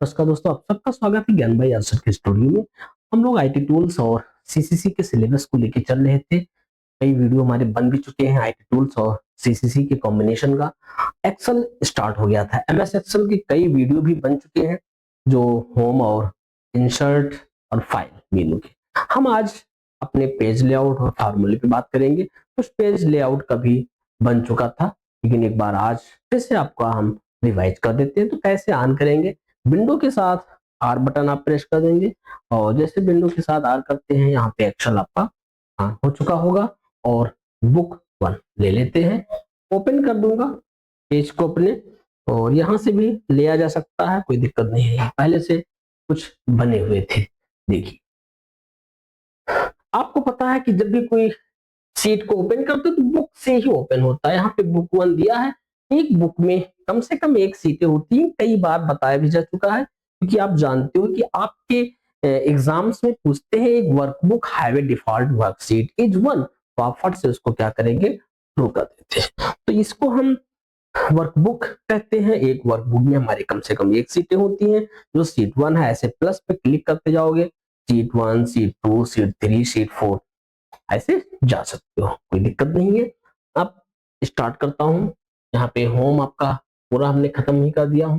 नमस्कार दोस्तों, आप सबका स्वागत है ज्ञान भाई आंसर के स्टूडियो में। हम लोग आईटी टूल्स और सीसीसी के सिलेबस को लेकर चल रहे थे। कई वीडियो हमारे बन भी चुके हैं आईटी टूल्स और सीसीसी के कॉम्बिनेशन का। एक्सेल स्टार्ट हो गया था, एमएस एक्सेल के कई वीडियो भी बन चुके हैं जो होम और इंसर्ट और फाइल मेनू के। हम आज अपने पेज लेआउट और फार्मूले पे बात करेंगे। कुछ पेज लेआउट का भी बन चुका था, लेकिन एक बार आज फिर से आपका हम रिवाइज कर देते हैं। तो कैसे ऑन करेंगे, विंडो के साथ आर बटन आप प्रेस कर देंगे और जैसे विंडो के साथ आर करते हैं, यहाँ पे एक्सेल आपका ऑन हो चुका होगा। और बुक 1 ले लेते हैं, ओपन कर दूंगा पेज को अपने, और यहाँ से भी लिया जा सकता है, कोई दिक्कत नहीं है। पहले से कुछ बने हुए थे। देखिए, आपको पता है कि जब भी कोई सीट को ओपन करते हो तो बुक से ही ओपन होता है। यहाँ पे बुक 1 दिया है। एक बुक में कम से कम एक सीटें होती हैं, कई बार बताया भी जा चुका है, क्योंकि आप जानते हो कि आपके एग्जाम्स में पूछते हैं एक workbook have a default worksheet is 1, तो आप फट से उसको क्या करेंगे, ट्रू कर देते हैं। तो इसको हम वर्कबुक कहते हैं। एक वर्कबुक में हमारे कम से कम एक सीटें होती हैं। जो सीट 1 है, ऐसे प्लस पे क्लिक करते जाओगे, सीट 1, सीट 2, सीट 3, सीट 4, ऐसे जा सकते हो, कोई दिक्कत नहीं है। अब स्टार्ट करता हूं। यहाँ पे होम आपका पूरा हमने खत्म ही कर दिया हूं,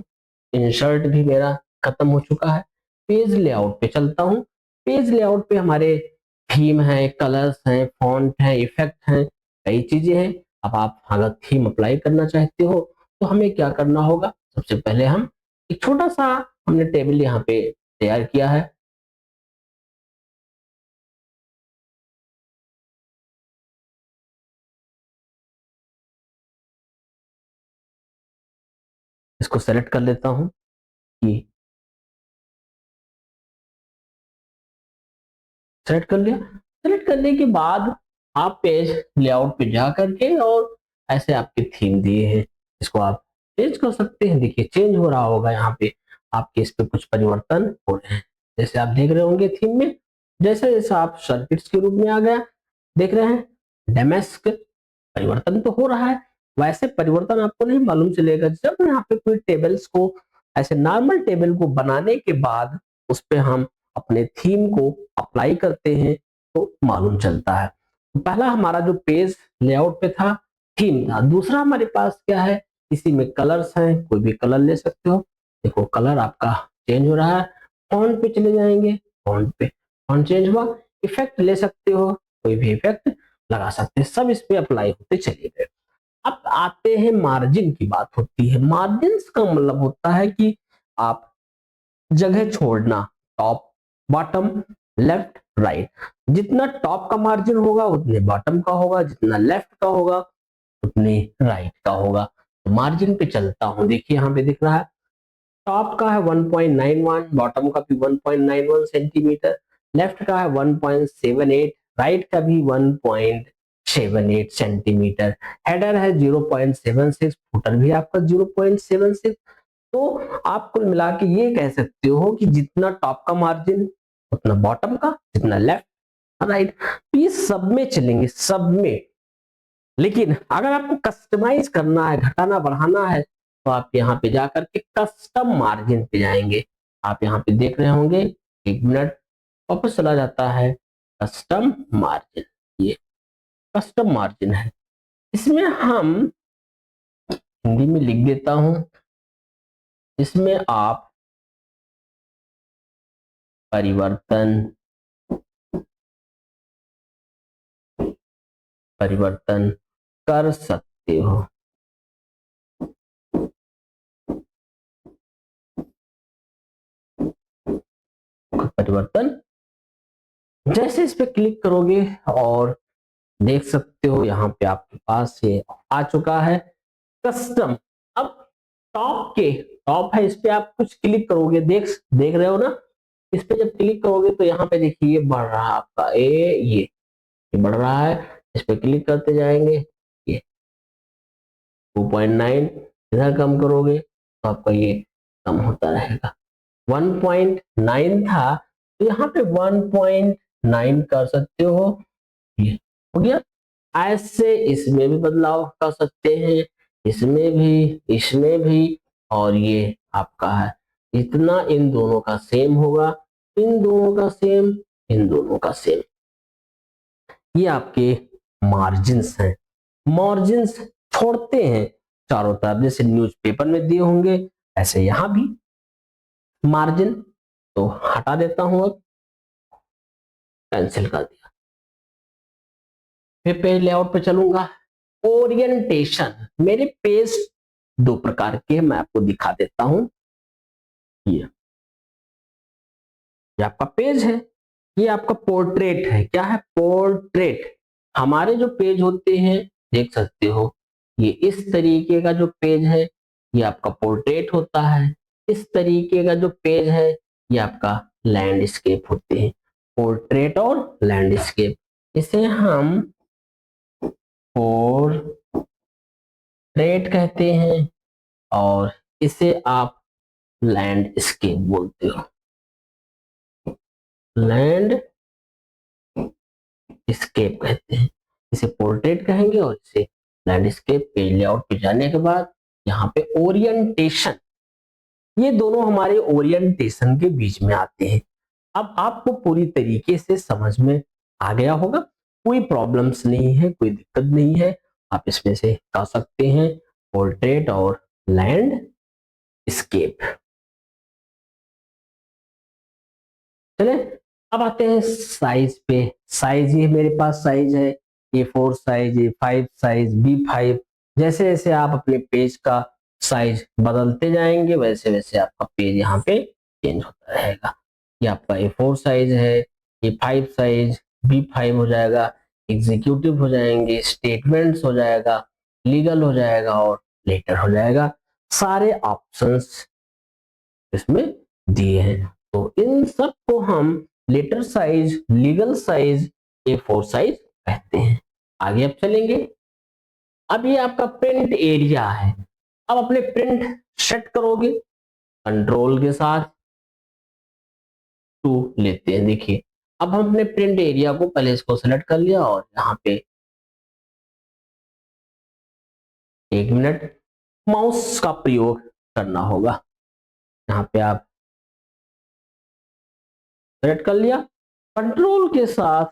इंसर्ट भी मेरा खत्म हो चुका है। पेज लेआउट पे चलता हूं। पेज लेआउट पे हमारे थीम है, कलर्स हैं, फॉन्ट है, इफेक्ट हैं, कई चीजें हैं। अब आप अगर थीम अप्लाई करना चाहते हो तो हमें क्या करना होगा, सबसे पहले हम एक छोटा सा हमने टेबल यहाँ पे तैयार किया है। इसको सेलेक्ट कर लेता हूँ कि सेलेक्ट कर लिया। सेलेक्ट करने के बाद आप पेज लेआउट पे जा करके, और ऐसे आपके थीम दिए हैं, इसको आप चेंज कर सकते हैं। देखिए चेंज हो रहा होगा, यहाँ पे आपके इस पे कुछ परिवर्तन हो रहे हैं। जैसे आप देख रहे होंगे थीम में, जैसे जैसे आप सर्किट्स के रूप में आ गया, देख रहे हैं डेमेस्क, परिवर्तन तो हो रहा है। वैसे परिवर्तन आपको नहीं मालूम चलेगा जब यहाँ पे कोई टेबल्स को, ऐसे नॉर्मल टेबल को बनाने के बाद उस पे हम अपने थीम को अप्लाई करते हैं तो मालूम चलता है। तो पहला हमारा जो पेज लेआउट पे था, थीम था। दूसरा हमारे पास क्या है, इसी में कलर्स हैं, कोई भी कलर ले सकते हो। देखो कलर आपका चेंज हो रहा है। फॉन्ट पे चले जाएंगे, फॉन्ट पे फॉन्ट चेंज हुआ। इफेक्ट ले सकते हो, कोई भी इफेक्ट लगा सकते हैं, सब इस पे अप्लाई होते चले गए। अब आते हैं मार्जिन की बात होती है। मार्जिन का मतलब होता है कि आप जगह छोड़ना, टॉप, बॉटम, लेफ्ट, राइट। जितना टॉप का मार्जिन होगा उतने बॉटम का होगा, जितना लेफ्ट का होगा उतने राइट का होगा। तो मार्जिन पे चलता हूं, देखिए यहाँ पे दिख रहा है टॉप का है 1.91, बॉटम का भी 1.91 सेंटीमीटर, लेफ्ट का है 1.78, राइट का भी 1.78 सेंटीमीटर। हेडर है 0.76, फुटर भी आपका 0.76। तो आप कुल मिला के ये कह सकते हो कि जितना टॉप का मार्जिन उतना बॉटम का, जितना लेफ्ट राइट। तो ये सब में चलेंगे, सब में। लेकिन अगर आपको कस्टमाइज करना है, घटाना बढ़ाना है, तो आप यहाँ पे जाकर के कस्टम मार्जिन पे जाएंगे। आप यहाँ पे देख रहे होंगे, एक मिनट, वापस चला जाता है कस्टम मार्जिन। ये कस्टम मार्जिन है। इसमें हम हिंदी में लिख देता हूं, इसमें आप परिवर्तन परिवर्तन कर सकते हो। परिवर्तन जैसे इस पे क्लिक करोगे और देख सकते हो यहाँ पे आपके पास ये आ चुका है कस्टम। अब टॉप है, इस पे आप कुछ क्लिक करोगे, देख देख रहे हो ना। इस पे जब क्लिक करोगे तो यहाँ पे देखिए बढ़ रहा है आपका ये बढ़ रहा है। इस पे क्लिक करते जाएंगे, ये 2.9, इधर कम करोगे तो आपका ये कम होता रहेगा। 1.9 था तो यहाँ पे 1.9 कर सकते हो, ये हो गया। ऐसे इसमें भी बदलाव कर सकते हैं, इसमें भी, इसमें भी, और ये आपका है इतना इन दोनों का सेम होगा, इन दोनों का सेम, इन दोनों का सेम। ये आपके मार्जिन्स हैं। मार्जिन्स छोड़ते हैं चारों तरफ, जैसे न्यूज़पेपर में दिए होंगे ऐसे यहां भी मार्जिन, तो हटा देता हूं, अब कैंसिल कर दिया। फिर पेज लेआउट पे चलूंगा। ओरिएंटेशन, मेरे पेज दो प्रकार के मैं आपको दिखा देता हूं। ये आपका पेज है, ये आपका पोर्ट्रेट है। क्या है? पोर्ट्रेट। हमारे जो पेज होते हैं देख सकते हो, ये इस तरीके का जो पेज है ये आपका पोर्ट्रेट होता है। इस तरीके का जो पेज है ये आपका लैंडस्केप होते हैं। पोर्ट्रेट और लैंडस्केप, इसे हम पोर्ट्रेट कहते हैं और इसे आप लैंडस्केप बोलते हो। लैंड स्केप कहते हैं, इसे पोर्ट्रेट कहेंगे और इसे लैंडस्केप। पेज लेआउट पे जाने के बाद यहाँ पे ओरिएंटेशन, ये दोनों हमारे ओरिएंटेशन के बीच में आते हैं। अब आपको पूरी तरीके से समझ में आ गया होगा, कोई प्रॉब्लम्स नहीं है, कोई दिक्कत नहीं है, आप इसमें से कर सकते हैं पोर्ट्रेट और लैंडस्केप। चले अब आते हैं साइज पे। साइज, ये मेरे पास साइज है A4 size, A5 size, B5। जैसे जैसे आप अपने पेज का साइज बदलते जाएंगे वैसे वैसे आपका पेज यहाँ पे चेंज होता रहेगा। ये आपका A4 साइज है, A5 साइज, B5 हो जाएगा, एग्जीक्यूटिव हो जाएंगे, स्टेटमेंट्स हो जाएगा, लीगल हो जाएगा और लेटर हो जाएगा। सारे ऑप्शंस इसमें दिए हैं। तो इन सब को हम letter size, legal size, A4 size कहते हैं। आगे अब चलेंगे। अब ये आपका प्रिंट एरिया है। अब अपने प्रिंट सेट करोगे कंट्रोल के साथ 2 लेते हैं। देखिए अब हम अपने प्रिंट एरिया को पहले इसको सेलेक्ट कर लिया और यहाँ पे 1 मिनट माउस का प्रयोग करना होगा। यहाँ पे आप सेलेक्ट कर लिया, कंट्रोल के साथ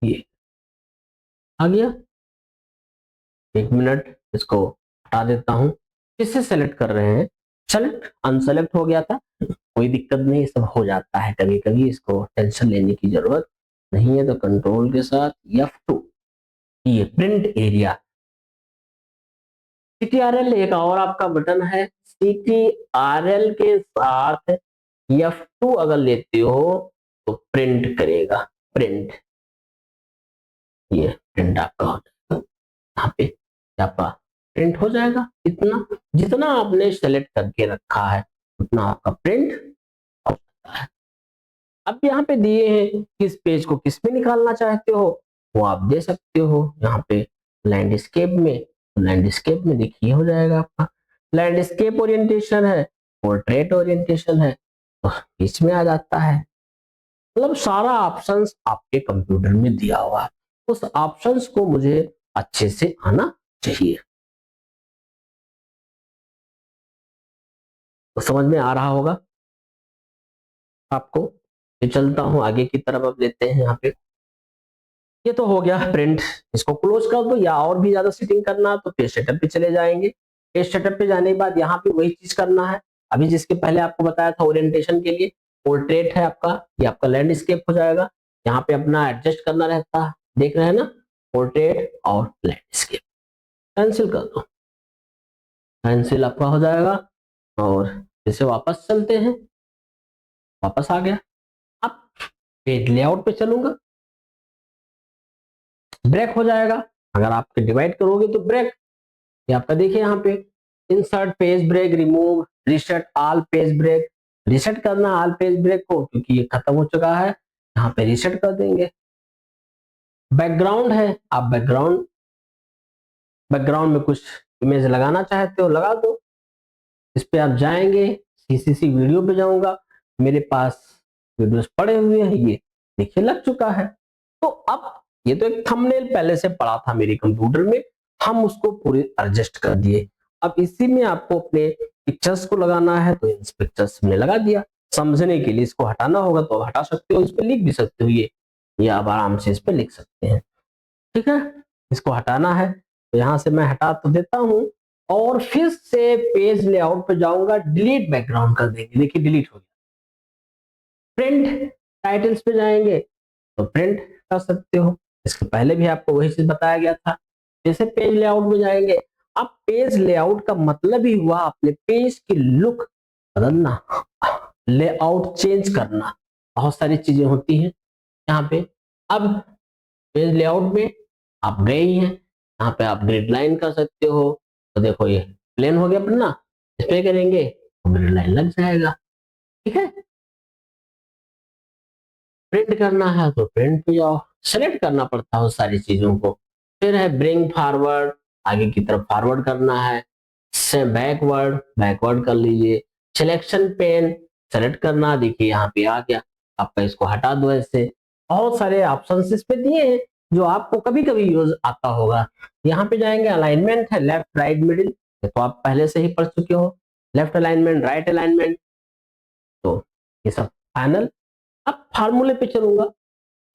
ये आ गया। 1 मिनट इसको हटा देता हूं। किससे सेलेक्ट कर रहे हैं? सेलेक्ट अनसेलेक्ट हो गया था, कोई दिक्कत नहीं, सब हो जाता है कभी कभी, इसको टेंशन लेने की जरूरत नहीं है। तो कंट्रोल के साथ F2, ये प्रिंट एरिया। CTRL एक और आपका बटन है, CTRL के साथ F2 अगर लेते हो तो प्रिंट करेगा। प्रिंट, ये प्रिंट आपका हो जाएगा, यहाँ पे आपका प्रिंट हो जाएगा। इतना जितना आपने सेलेक्ट करके रखा है उतना आपका प्रिंट हो जाता है। अब यहाँ पे दिए हैं किस पेज को किस में निकालना चाहते हो वो आप दे सकते हो। यहाँ पे लैंडस्केप में, लैंडस्केप में देखिए हो जाएगा आपका लैंडस्केप ओरिएंटेशन है, पोर्ट्रेट ओरिएंटेशन है, तो बीच में आ जाता है। मतलब सारा ऑप्शंस आपके कंप्यूटर में दिया हुआ है, उस ऑप्शंस को मुझे अच्छे से आना चाहिए। तो समझ में आ रहा होगा आपको। ये चलता हूं आगे की तरफ, अब लेते हैं यहाँ पे। ये तो हो गया प्रिंट, इसको क्लोज कर दो, या और भी ज्यादा सेटिंग करना तो पेज सेटअप पे चले जाएंगे। पेज सेटअप पे जाने के बाद यहाँ पे वही चीज करना है अभी जिसके पहले आपको बताया था ओरिएंटेशन के लिए। पोर्ट्रेट है आपका, ये आपका लैंडस्केप हो जाएगा। यहाँ पे अपना एडजस्ट करना रहता है, देख रहे हैं ना, पोर्ट्रेट और लैंडस्केप। कैंसिल कर दो, कैंसिल आपका हो जाएगा और इसे वापस चलते हैं। वापस आ गया। अब पेज लेआउट पे चलूंगा, ब्रेक हो जाएगा। अगर आप डिवाइड करोगे तो ब्रेक, ये आपका देखिए यहाँ पे insert page break, remove, reset all page break. Reset करना ऑल पेज ब्रेक को क्योंकि ये खत्म हो चुका है, यहाँ पे रिसेट कर देंगे। बैकग्राउंड है, आप बैकग्राउंड बैकग्राउंड में कुछ इमेज लगाना चाहते हो लगा दो। इस पे आप जाएंगे, CCC वीडियो पे जाऊंगा, मेरे पास वीडियोस पड़े हुए हैं, ये देखिए लग चुका है। तो अब ये तो एक थंबनेल पहले से पड़ा था मेरे कंप्यूटर में, हम उसको पूरे एडजस्ट कर दिए। अब इसी में आपको अपने पिक्चर्स को लगाना है तो इन पिक्चर्स में लगा दिया। समझने के लिए इसको हटाना होगा तो हटा सकते हो, इस पे लिख भी सकते हो, ये आप आराम से इस पे लिख सकते हैं। ठीक है, इसको हटाना है तो यहां से मैं हटा तो देता हूं और फिर से पेज लेआउट पे जाऊंगा, डिलीट बैकग्राउंड कर देंगे। देखिए डिलीट हो गया। प्रिंट टाइटल्स पे जाएंगे तो प्रिंट कर सकते हो, इसके पहले भी आपको वही चीज बताया गया था। जैसे पेज लेआउट में जाएंगे, अब पेज लेआउट का मतलब ही हुआ अपने पेज की लुक बदलना, लेआउट चेंज करना। बहुत सारी चीजें होती हैं यहाँ पे। अब पेज लेआउट में आप गए ही हैं, यहाँ पे आप ग्रिड लाइन कर सकते हो। तो देखो ये प्लेन हो गया अपना, इस पे करेंगे तो ग्रिड लाइन लग जाएगा। ठीक है, प्रिंट करना है तो प्रिंट पे जाओ, सेलेक्ट करना पड़ता है सारी चीजों को। फिर है ब्रिंग फॉरवर्ड, आगे की तरफ फॉरवर्ड करना है। से बैकवर्ड, बैकवर्ड कर लीजिए। सिलेक्शन पेन सेलेक्ट करना, देखिए यहाँ पे आ गया, आपका इसको हटा दो। ऐसे बहुत सारे ऑप्शन इस पे दिए हैं जो आपको कभी कभी यूज आता होगा। यहाँ पे जाएंगे, अलाइनमेंट है लेफ्ट राइट मिडिल, तो आप पहले से ही पढ़ चुके हो। लेफ्ट अलाइनमेंट, राइट अलाइनमेंट, तो ये सब फाइनल। अब फार्मूले पे चलूंगा,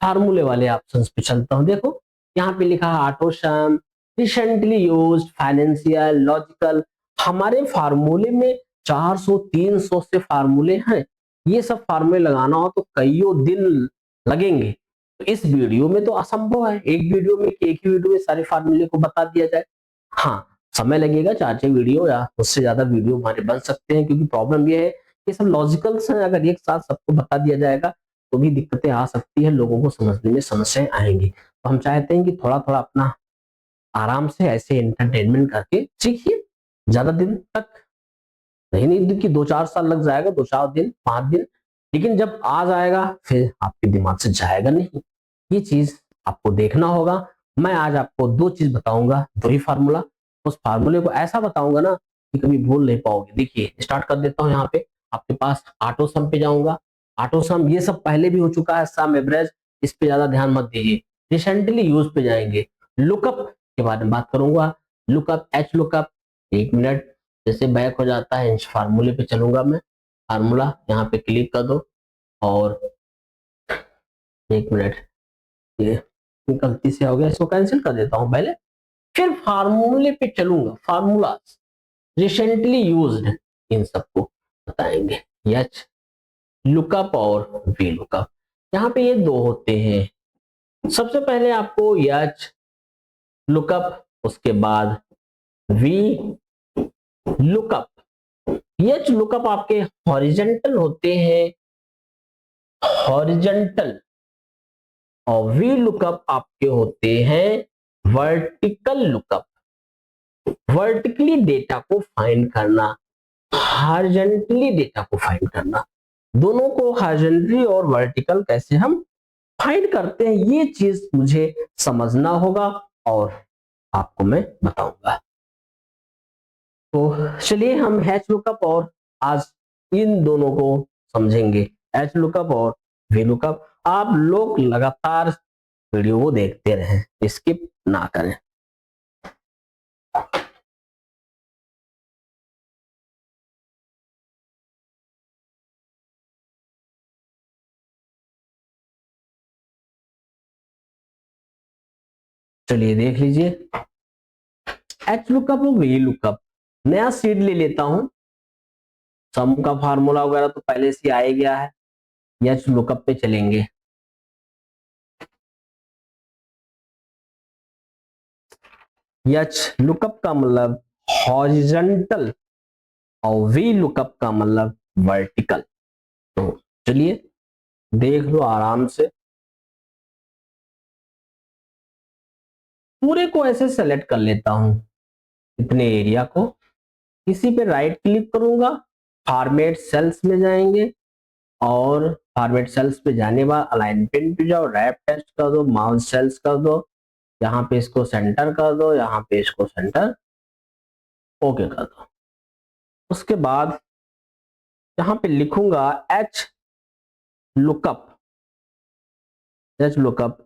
फार्मूले वाले ऑप्शंस पे चलता हूं। देखो यहाँ पे लिखा है ऑटो सम, रिसेंटली यूज्ड, फाइनेंशियल, लॉजिकल। हमारे फार्मूले में 400 300 से फार्मूले हैं। ये सब फार्मूले लगाना हो तो कईयों दिन लगेंगे, तो इस वीडियो में तो असंभव है एक वीडियो में कि एक ही वीडियो में सारे फार्मूले को बता दिया जाए। हाँ, समय लगेगा, 4-6 वीडियो या उससे ज्यादा वीडियो हमारे बन सकते हैं, क्योंकि प्रॉब्लम ये है कि सब लॉजिकल्स हैं। अगर एक साथ सबको बता दिया जाएगा तो भी दिक्कतें आ सकती है, लोगों को समझने में समस्याएं आएंगी। तो हम चाहते हैं कि थोड़ा थोड़ा अपना आराम से ऐसे एंटरटेनमेंट करके सीखिए। ज्यादा दिन तक नहीं कि 2-4 साल लग जाएगा, 2-4 दिन 5 दिन, लेकिन जब आ जाएगा फिर आपके दिमाग से जाएगा नहीं। ये चीज आपको देखना होगा। मैं आज आपको 2 चीज बताऊंगा, 2 ही फार्मूला। उस फार्मूले को ऐसा बताऊंगा ना कि कभी भूल नहीं पाओगे। देखिए स्टार्ट कर देता हूँ। यहाँ पे आपके पास ऑटो सम पे जाऊंगा। ऑटो सम ये सब पहले भी हो चुका है, सम एवरेज, इस पे ज्यादा ध्यान मत दीजिए। रिसेंटली यूज पे जाएंगे, लुकअप के बारे में बात करूंगा। लुकअप, एच लुकअप, 1 मिनट, जैसे बैक हो जाता है इस फार्मूले पे चलूंगा मैं। फार्मूला यहाँ पे क्लिक कर दो और 1 मिनट, ये गलती से हो गया, इसको कैंसिल कर देता हूँ पहले। फिर फार्मूले पे चलूंगा, फार्मूला रिसेंटली यूज्ड, इन सबको बताएंगे। एच लुकअप और वी लुकअप, यहाँ पे ये 2 होते हैं। सबसे पहले आपको एच लुकअप, उसके बाद वी लुकअप। एच लुकअप आपके हॉरिजेंटल होते हैं, हॉरिजेंटल, और वी लुकअप आपके होते हैं वर्टिकल लुकअप। वर्टिकली डेटा को फाइंड करना, हॉरिजॉन्टली डेटा को फाइंड करना। दोनों को हॉरिजॉन्टली और वर्टिकल कैसे हम फाइंड करते हैं, ये चीज मुझे समझना होगा और आपको मैं बताऊंगा। तो चलिए हम हैच लुकअप और आज इन दोनों को समझेंगे, हैच लुकअप और वी लुकअप। आप लोग लगातार वीडियो को देखते रहें, स्किप ना करें। चलिए देख लीजिए, एच लुकअप और वी लुकअप। नया सीट ले लेता हूं, सम का फार्मूला वगैरह तो पहले से आ ही गया है। एच लुकअप पे चलेंगे। एच लुकअप का मतलब हॉरिजॉन्टल और वी लुकअप का मतलब वर्टिकल। तो चलिए देख लो आराम से। पूरे को ऐसे सेलेक्ट कर लेता हूं, इतने एरिया को। इसी पे राइट क्लिक करूंगा, फॉर्मेट सेल्स में जाएंगे और फॉर्मेट सेल्स पे जाने बाद अलाइनमेंट पे जाओ, रैप टेस्ट कर दो, माउस सेल्स कर दो, यहाँ पे इसको सेंटर कर दो, यहाँ पे इसको सेंटर, ओके कर दो। उसके बाद यहाँ पे लिखूंगा एच लुकअप, एच लुकअप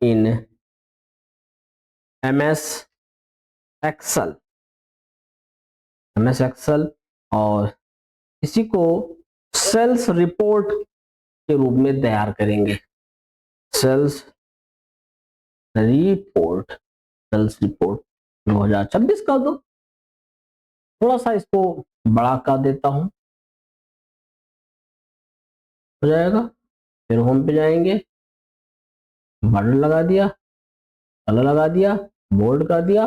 इन MS एक्सेल, और इसी को सेल्स रिपोर्ट के रूप में तैयार करेंगे। सेल्स रिपोर्ट 2026 कर दो, थोड़ा सा इसको बड़ा कर देता हूं, हो जाएगा। फिर होम पे जाएंगे, बॉर्डर लगा दिया, कलर लगा दिया, बोल्ड कर दिया,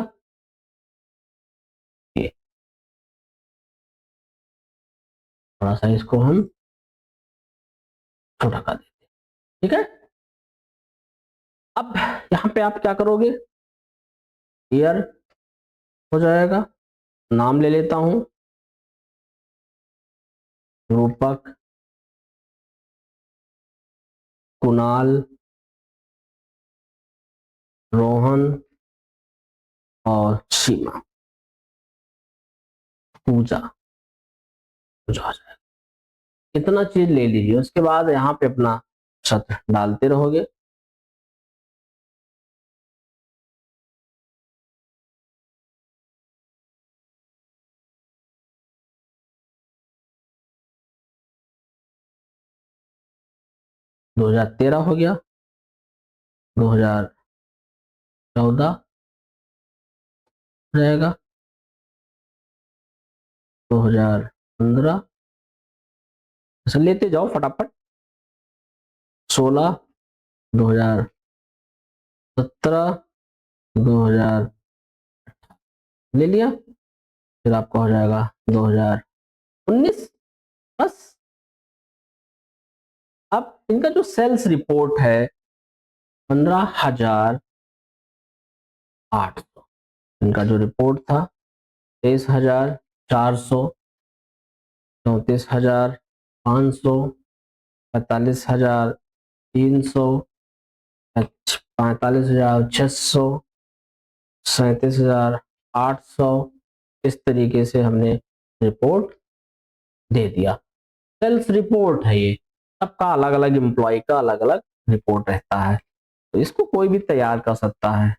ये थोड़ा सा इसको हम छोटा कर देते हैं, ठीक है। अब यहां पे आप क्या करोगे, ईयर हो जाएगा, नाम ले लेता हूं, रूपक, कुणाल, रोहन और सीमा, पूजा, कुछ हो जाएगा। इतना चीज ले लीजिए, उसके बाद यहाँ पे अपना सत्र डालते रहोगे। दो 2013 हो गया, 2014 रहेगा, 2015, ऐसा लेते जाओ फटाफट, 16, 2017, 2000 ले लिया, फिर आपका हो जाएगा 2019, बस। अब इनका जो सेल्स रिपोर्ट है 15,800, इनका जो रिपोर्ट था 23,400, 34,500, 45,300, 45,600, 37,800, इस तरीके से हमने रिपोर्ट दे दिया। सेल्स रिपोर्ट है ये, सबका अलग अलग एम्प्लॉय का अलग अलग रिपोर्ट रहता है, तो इसको कोई भी तैयार कर सकता है।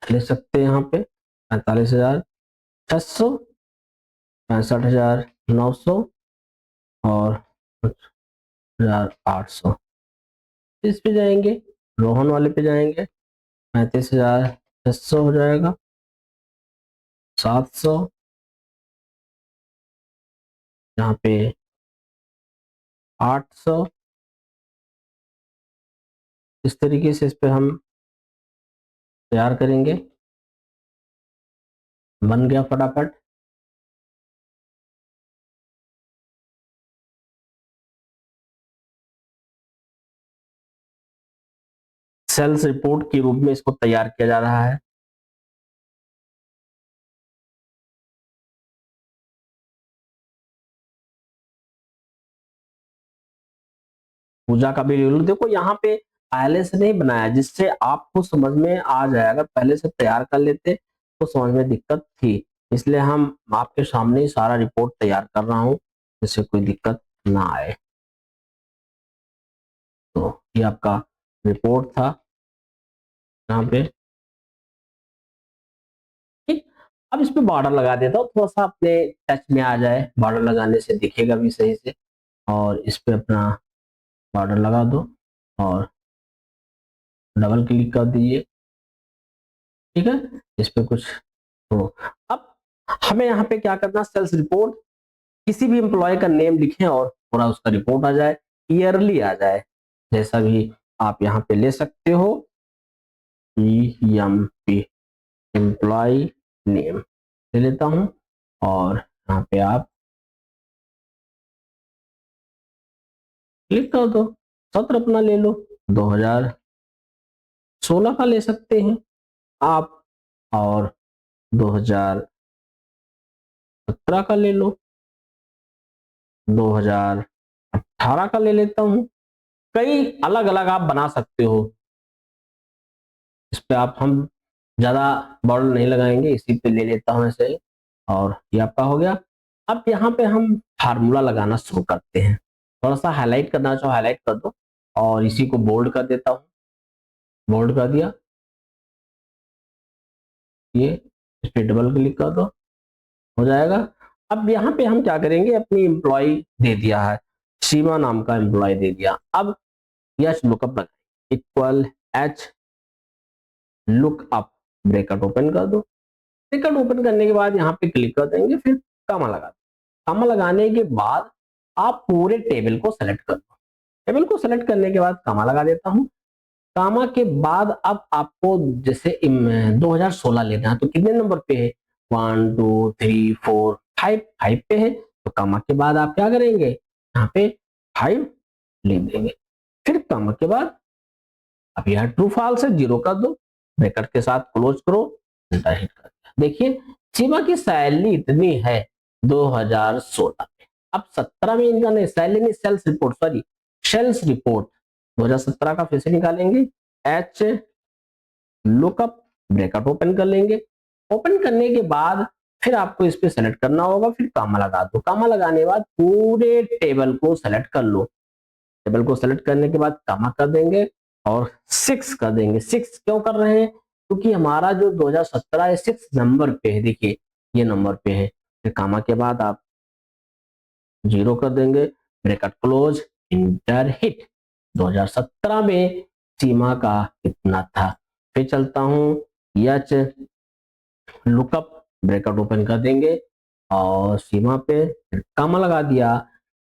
ले सकते हैं यहाँ पे 45,600, 65,900 और 5,800, इस पे जाएंगे, रोहन वाले पे जाएंगे, 35,600 हो जाएगा, 700, यहाँ पे 800, इस तरीके से इस पे हम तैयार करेंगे, बन गया फटाफट। सेल्स रिपोर्ट के रूप में इसको तैयार किया जा रहा है। पूजा का भी ले लो, देखो यहाँ पे पहले से नहीं बनाया, जिससे आपको समझ में आ जाएगा, पहले से तैयार कर लेते तो समझ में दिक्कत थी, इसलिए हम आपके सामने ही सारा रिपोर्ट तैयार कर रहा हूँ, जिससे कोई दिक्कत ना आए। तो ये आपका रिपोर्ट था यहाँ पे, ठीक। अब इस पे बॉर्डर लगा देता हूँ, थोड़ा सा अपने टच में आ जाए, बॉर्डर लगाने से दिखेगा भी सही से, और इस पे अपना बॉर्डर लगा दो और डबल क्लिक कर दीजिए, ठीक है। इस पे कुछ तो अब हमें यहाँ पे क्या करना, सेल्स रिपोर्ट, किसी भी एम्प्लॉय का नेम लिखें और पूरा उसका रिपोर्ट आ जाए, ईयरली आ जाए, जैसा भी आप यहाँ पे ले सकते हो, EMP एम्प्लॉय नेम ले लेता हूं, और यहाँ पे आप क्लिक कर दो, सत्र अपना ले लो, 2016 का ले सकते हैं आप, और 2017 का ले लो, 2018 का ले लेता हूं, कई अलग अलग आप बना सकते हो। इस पे आप हम ज्यादा बॉर्डर नहीं लगाएंगे, इसी पे ले लेता हूं ऐसे, और ये आपका हो गया। अब यहाँ पे हम फार्मूला लगाना शुरू करते हैं। थोड़ा सा हाईलाइट करना चाहो हाईलाइट कर दो, और इसी को बोल्ड कर देता हूँ, बोल्ड कर दिया। ये इस पे डबल क्लिक कर दो, हो जाएगा। अब यहाँ पे हम क्या करेंगे, अपनी एम्प्लॉय दे दिया है, सीमा नाम का एम्प्लॉय दे दिया। अब यच लुकअप लगाएंगे, equal H lookup, bracket open कर दो। ब्रैकेट ओपन करने के बाद यहाँ पे क्लिक कर देंगे, फिर कामा लगा दो। कामा लगाने के बाद आप पूरे टेबल को सेलेक्ट कर दो। टेबल को सेलेक्ट करने के बाद कामा लगा देता हूँ। कामा के बाद अब आपको जैसे 2016 लेना है, तो कितने नंबर पे है, 1 2 3 4 5, 5 पे है, तो कामा के बाद आप क्या करेंगे, यहाँ पे 5 लिख देंगे। फिर कामा के बाद अब यह ट्रू फॉल्स है, 0 कर दो, ब्रैकेट के साथ क्लोज करो, एंटर हिट कर दिया। देखिए सीमा की सैलरी इतनी है 2016 में। अब 17 में इनका नहीं, सैलरी नहीं, sales report, sorry sales report 2017 का फिर से निकालेंगे। एच लुकअप, ब्रैकेट ओपन कर लेंगे। ओपन करने के बाद फिर आपको इस पे सेलेक्ट करना होगा, फिर कामा लगा दो। कामा लगाने के बाद पूरे टेबल को सेलेक्ट कर लो। टेबल को सेलेक्ट करने के बाद कामा कर देंगे और 6 कर देंगे। 6 क्यों कर रहे हैं, क्योंकि हमारा जो 2017 है 6 नंबर पे है, देखिए ये नंबर पे है। फिर कामा के बाद आप 0 कर देंगे, ब्रैकेट क्लोज, इंटर हिट। 2017 में सीमा का कितना था। फिर चलता हूं, यच लुकअप, ब्रैकेट ओपन कर देंगे और सीमा पे कामा लगा दिया।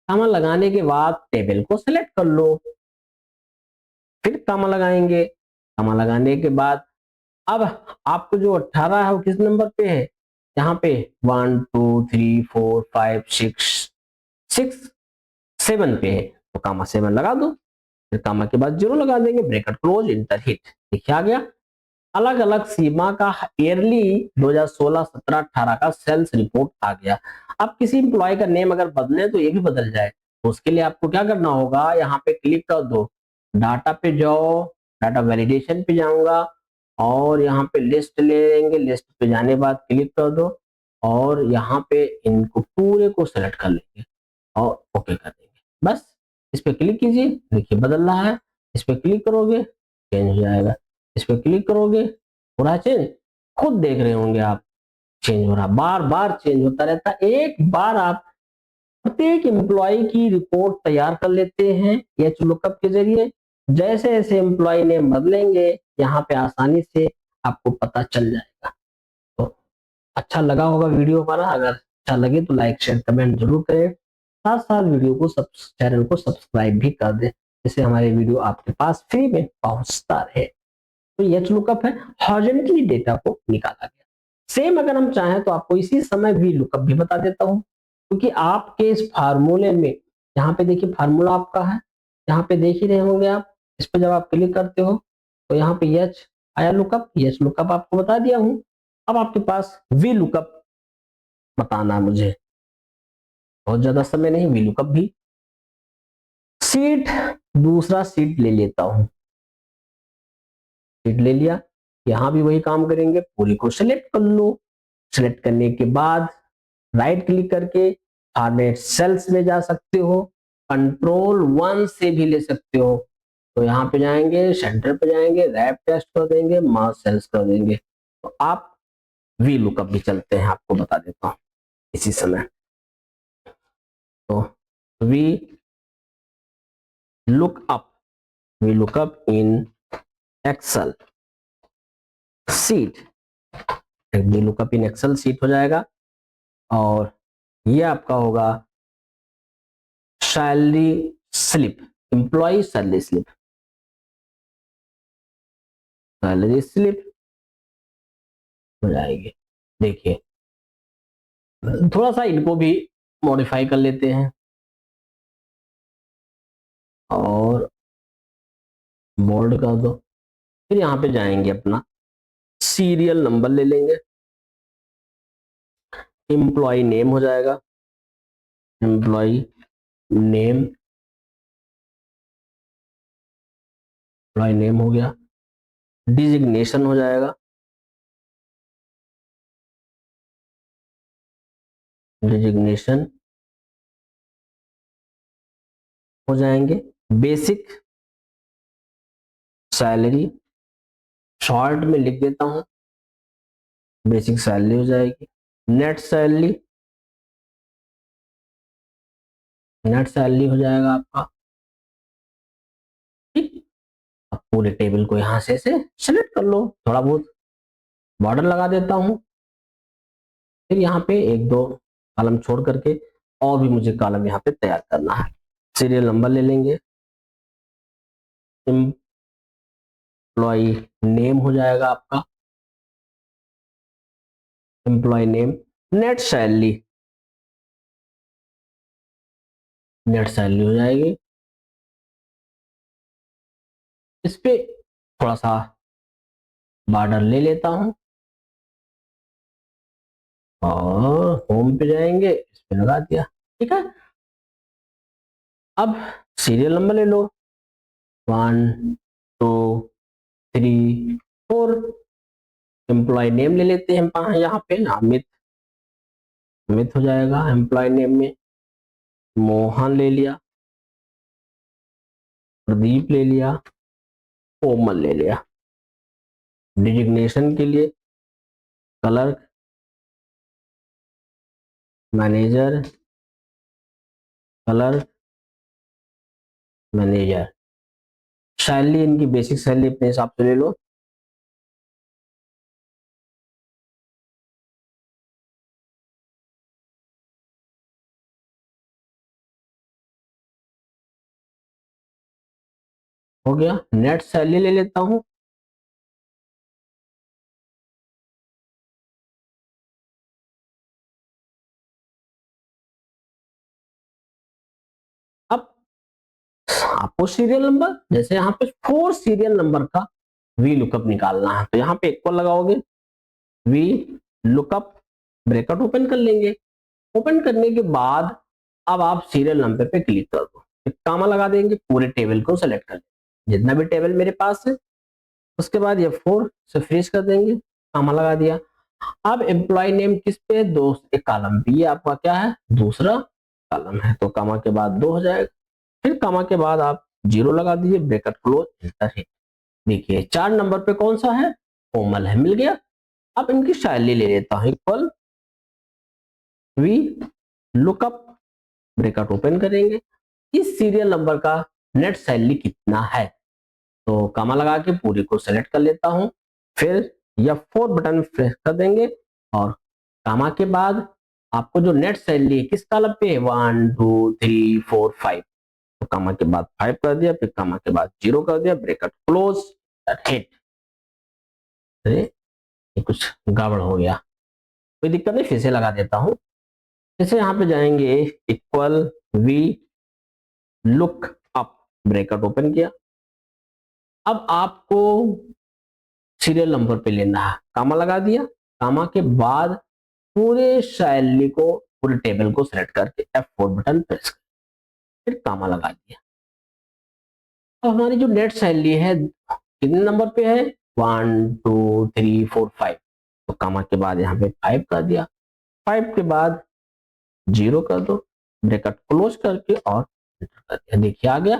कामा लगाने के बाद टेबल को सिलेक्ट कर लो, फिर कामा लगाएंगे। कामा लगाने के बाद अब आपको जो 18 है वो किस नंबर पे है, यहाँ पे 1 2 3 4 5 6 7 पे है, तो कामा 7 लगा दो। फिर कामा के बाद 0 लगा देंगे, ब्रैकेट क्लोज, इंटर हिट। देखिए आ गया। अलग अलग सीमा का ईयरली 2016 17 18 का सेल्स रिपोर्ट आ गया। अब किसी इंप्लॉय का नेम अगर बदले तो ये भी बदल जाए, तो उसके लिए आपको क्या करना होगा, यहाँ पे क्लिक कर दो, डाटा पे जाओ, डाटा वैलिडेशन पे जाऊंगा और यहाँ पे लिस्ट ले लेंगे। लिस्ट पे जाने बाद क्लिक कर दो और यहाँ पे इनको पूरे को सेलेक्ट कर लेंगे और ओके कर देंगे। बस इस पे क्लिक कीजिए, देखिए बदल रहा है। इस पे क्लिक करोगे चेंज हो जाएगा, इस पे क्लिक करोगे पूरा चेंज, खुद देख रहे होंगे आप, चेंज हो रहा, बार बार चेंज होता रहता है। एक बार आप प्रत्येक एम्प्लॉय की रिपोर्ट तैयार कर लेते हैं एच लुकअप के जरिए। जैसे जैसे एम्प्लॉय नेम बदलेंगे यहाँ पे आसानी से आपको पता चल जाएगा। तो अच्छा लगा होगा वीडियो हमारा, अगर अच्छा लगे तो लाइक शेयर कमेंट जरूर करें। साथ साथ वीडियो को चैनल को सब्सक्राइब भी कर दें, जिससे हमारे वीडियो आपके पास फ्री में पहुंचता रहे। तो एच लुकअप है, हॉरिजॉन्टली डेटा को निकाला गया। सेम अगर हम चाहें तो आपको इसी समय वी लुकअप भी बता देता हूं, क्योंकि आपके इस फार्मूले में यहाँ पे देखिए फार्मूला आपका है, यहाँ पे देख ही रहे होंगे आप। इस पर जब आप क्लिक करते हो तो यहाँ पे एच आया लुकअप, एच लुकअप आपको बता दिया हूं। अब आपके पास वी लुकअप बताना है मुझे, बहुत ज्यादा समय नहीं, वी लुकअप भी। सीट, दूसरा सीट ले लेता हूं, सीट ले लिया। यहां भी वही काम करेंगे, पूरी को सिलेक्ट कर लो। सिलेक्ट करने के बाद राइट क्लिक करके फॉर्मेट सेल्स में जा सकते हो, कंट्रोल 1 से भी ले सकते हो। तो यहाँ पे जाएंगे, सेंटर पे जाएंगे, रैप टेस्ट कर देंगे, मास सेल्स कर देंगे। तो आप वी लुकअप भी चलते हैं, आपको बता देता हूँ इसी समय। तो V lookup, V lookup in Excel sheet, V lookup in Excel sheet हो जाएगा। और ये आपका होगा salary slip, employee salary slip, salary slip हो जाएगी। देखिए थोड़ा सा इनको भी मॉडिफाई कर लेते हैं और बोल्ड कर दो। फिर यहाँ पे जाएंगे, अपना सीरियल नंबर ले लेंगे, एम्प्लॉय नेम हो जाएगा, एम्प्लॉय नेम, एम्प्लॉय नेम हो गया। डिजिग्नेशन हो जाएगा, डिजिग्नेशन हो जाएंगे, बेसिक सैलरी शॉर्ट में लिख देता हूं, बेसिक सैलरी हो जाएगी, नेट सैलरी, नेट सैलरी हो जाएगा आपका। ठीक, अब पूरे टेबल को यहां से सेलेक्ट कर लो, थोड़ा बहुत बॉर्डर लगा देता हूं, फिर यहाँ पे एक दो कॉलम छोड़ करके और भी मुझे कॉलम यहाँ पे तैयार करना है। सीरियल नंबर ले लेंगे, एम्प्लॉय नेम हो जाएगा आपका, employee name, net salary, net salary हो जाएगी। इस पे थोड़ा सा बॉर्डर ले लेता हूं और होम पे जाएंगे, इस पे लगा दिया। ठीक है, अब सीरियल नंबर ले लो, 1 2 3 4, एम्प्लॉय नेम ले लेते हैं यहाँ पे अमित, अमित हो जाएगा एम्प्लॉय नेम में, मोहन ले लिया, प्रदीप ले लिया, कोमल ले लिया। डिजिग्नेशन के लिए clerk, manager, clerk, manager. Salary इनकी बेसिक सैलरी अपने हिसाब से ले लो, हो गया। नेट सैलरी ले लेता हूं, अब आपको सीरियल नंबर, जैसे यहाँ पे 4 सीरियल नंबर का वी लुकअप निकालना है, तो यहाँ पे इक्वल लगाओगे, वी लुकअप, ब्रैकेट ओपन कर लेंगे। ओपन करने के बाद अब आप सीरियल नंबर पे क्लिक कर दो, एक कामा लगा देंगे, पूरे टेबल को सेलेक्ट कर लेंगे जितना भी टेबल मेरे पास है। उसके बाद ये 4 से फ्रीज कर देंगे, कामा लगा दिया। अब एम्प्लॉय नेम किस पे, दो, एक कॉलम बी है आपका, क्या है, दूसरा कॉलम है, तो कामा के बाद 2 हो जाएगा, फिर कामा के बाद आप 0 लगा दीजिए, ब्रैकेट क्लोज, एंटर हिट। देखिए 4 नंबर पे कौन सा है, कोमल है, मिल गया। अब इनकी सैलरी ले लेता हूं, equal V lookup, bracket open करेंगे, इस सीरियल नंबर का नेट सैलरी कितना है, तो कामा लगा के पूरे को सेलेक्ट कर लेता हूं, फिर F4 बटन प्रेस कर देंगे और कामा के बाद आपको जो नेट सैलरी है किस कॉलम पे, 1 2 3 4 5, तो कामा के बाद 5 कर दिया, फिर कामा के बाद 0 कर दिया, ब्रैकेट क्लोज, हिट। अरे ये कुछ गड़बड़ हो गया, कोई दिक्कत नहीं, फिर से लगा देता हूं। जैसे यहाँ पे जाएंगे, equal V look up, bracket open किया। अब आपको सीरियल नंबर पे लेना है, कामा लगा दिया, कामा के बाद पूरे सैलरी को, पूरे टेबल को सिलेक्ट करके F4 बटन प्रेस कर, फिर कामा लगा दिया। तो हमारी जो नेट सैलरी है कितने नंबर पे है, 1 2 3 4 5, तो कामा के बाद यहाँ पे 5 कर दिया, 5 के बाद 0 कर दो, ब्रैकेट क्लोज करके और एंटर कर दिया। देखिए आ गया।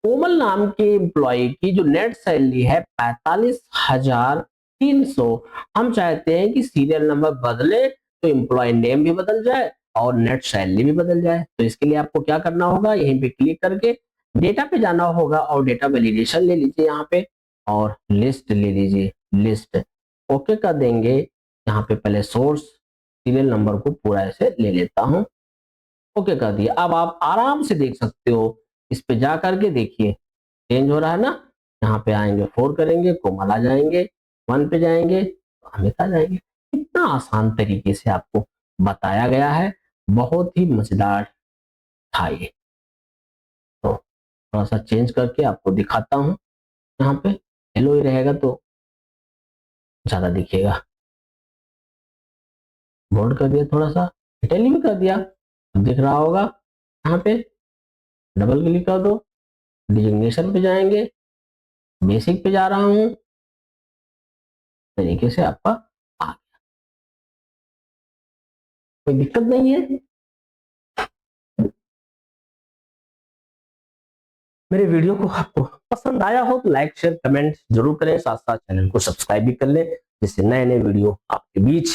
कोमल नाम के एम्प्लॉय की जो नेट सैलरी है 45,300, हम चाहते हैं कि सीरियल नंबर बदले तो एम्प्लॉय नेम भी बदल जाए और नेट सैलरी भी बदल जाए। तो इसके लिए आपको क्या करना होगा, यहीं पे क्लिक करके डेटा पे जाना होगा और डेटा वैलिडेशन ले लीजिए यहाँ पे, और लिस्ट ले लीजिए, लिस्ट ओके कर देंगे। यहाँ पे पहले सोर्स सीरियल नंबर को पूरा ऐसे ले लेता हूँ, ओके कर दिया। अब आप आराम से देख सकते हो, इस पे जा करके देखिए चेंज हो रहा है ना, यहाँ पे आएंगे 4 करेंगे, कोमल आ जाएंगे, 1 पे जाएंगे तो अमित आ जाएंगे। इतना आसान तरीके से आपको बताया गया है, बहुत ही मजेदार था ये। तो थोड़ा सा चेंज करके आपको दिखाता हूँ, यहाँ पे हेलो ही रहेगा तो ज्यादा दिखेगा, बोल्ड कर दिया, थोड़ा सा इटैलिक भी कर दिया, दिख रहा होगा। यहाँ पे डबल क्लिक कर दो, डिजिग्नेशन पे जाएंगे, बेसिक पे जा रहा हूँ, तरीके से आपका आ कोई दिक्कत नहीं है। मेरे वीडियो को आपको पसंद आया हो तो लाइक शेयर कमेंट जरूर करें, साथ साथ चैनल को सब्सक्राइब भी कर लें, जिससे नए नए वीडियो आपके बीच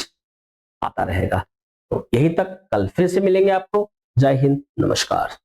आता रहेगा। तो यहीं तक, कल फिर से मिलेंगे आपको। जय हिंद, नमस्कार।